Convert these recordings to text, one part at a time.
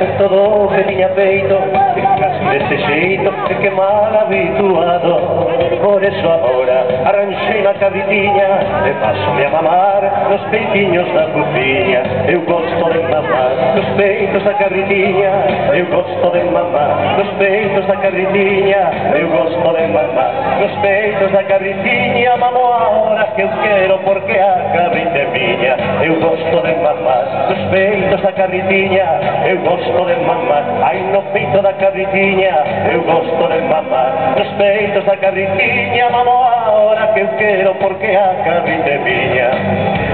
en todo que tiña peito, casi deste xeito que mal habituado. Por eso agora arranxei na cabritiña e paso-me a mamar nos peitiños da cociña. Eu gosto de mamar nos peitos da cabritiña, eu gosto de mamar nos peitos da cabritiña, eu gosto de mamar nos peitos da cabritiña. Mamo a hora que eu quero porque a cabrita é miña. Eu gosto de mamar nos peitos da cabritiña, eu gosto de mamar, ai no peito da cabritiña, eu gosto de mamar nos peitos da cabritiña. Mamo a hora que eu quero porque a cabrita é miña.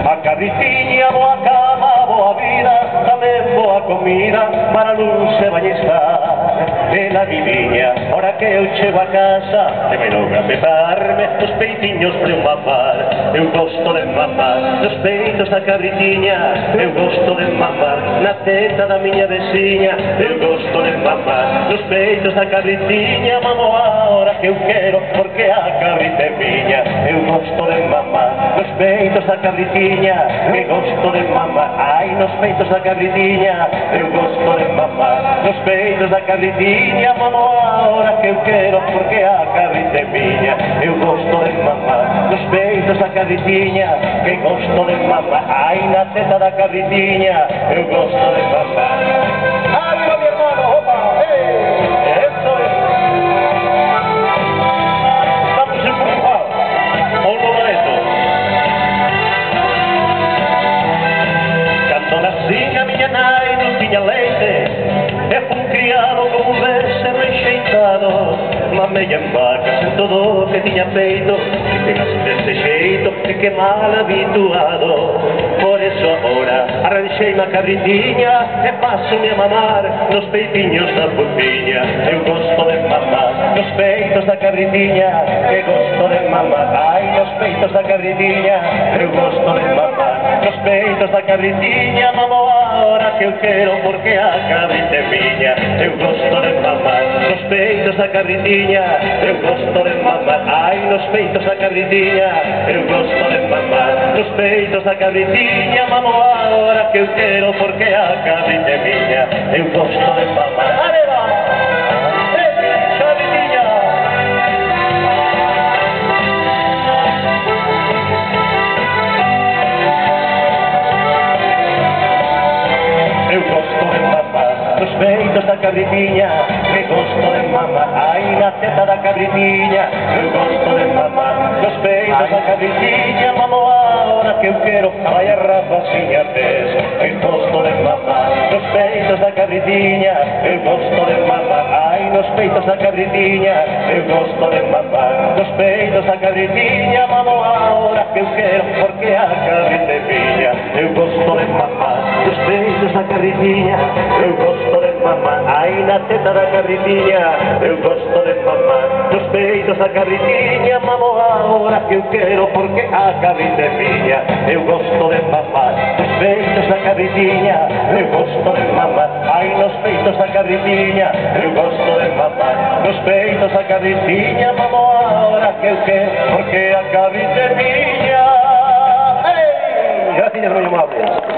A cabritiña, boa cama, boa vida, tamén boa comida, para non se vai estar. Ela viviña, ora que eu chego a casa, e me logra petarme nos peitiños para eu mamar. Eu gosto de mamar nos peitos da cabritiña, eu gosto de mamar na teta da miña veciña, eu gosto de mamar nos peitos da cabritiña. Mamo a hora que eu quero porque a cabrita é miña. Eu gosto de mamar nos peitos da cabritiña, que gosto de mamar, ai nos peitos da cabritiña, eu gosto de mamar nos peitos da cabritiña. Mamo a hora que eu quero porque a cabrita é miña. Eu gosto de mamar nos peitos da cabritiña, que gosto de mamar, ai na teta da cabritiña, eu gosto de mamar. ¡Arriba mi hermano! ¡Opa! ¡Hey! ¡Eso es! Estamos en Portugal. Un momento. Cando nací a miña nai non tiña leite, e fun criado como un becerro enxeitado. Mamei en vacas en todo que tiña peito, e pegas deste xeito e que mal habituado. Por eso agora arranxei na cabritiña e paso-me a mamar nos peitiños da putiña. Eu gosto de mamar nos peitos da cabritiña, que gosto de mamar, ai nos peitos da cabritiña, eu gosto de mamar nos peitos da cabritiña. Mamo a hora que eu quero porque a cabrita é miña. Eu gosto de mamar nos peitos da cabritiña, eu gosto de mamar, ai nos peitos da cabritiña, eu gosto de mamar nos peitos da cabritiña. Mamo a hora que eu quero porque a cabrita é miña. Eu gosto de mamar. Arriba! Cabritinha! Eu gosto de mamar nos peitos da cabritiña, que gosto de mamar, ai na teta da cabritiña, eu gosto de mamar nos peitos da cabritiña. Mamo a hora que eu quero, vai a rapaciña tes, eu gosto de mamar nos peitos da cabritiña, eu gosto de mamar, ai nos peitos da cabritiña, eu gosto de mamar nos peitos da cabritiña. Mamo a hora que eu quero porque a cabrita é miña. Eu gosto de mamar nos peitos da cabritiña, eu gosto de mamar, ai na teta da cabritiña, eu gosto de mamar nos peitos da cabritiña. Mamo a hora que eu quero porque a cabrita é miña. Eu gosto de mamar nos peitos da cabritiña, eu gosto de mamar, ai nos peitos da cabritiña, eu gosto de mamar nos peitos da cabritiña. Mamo a hora que eu quero porque a cabrita é miña. Ei! Gracias, muy amables.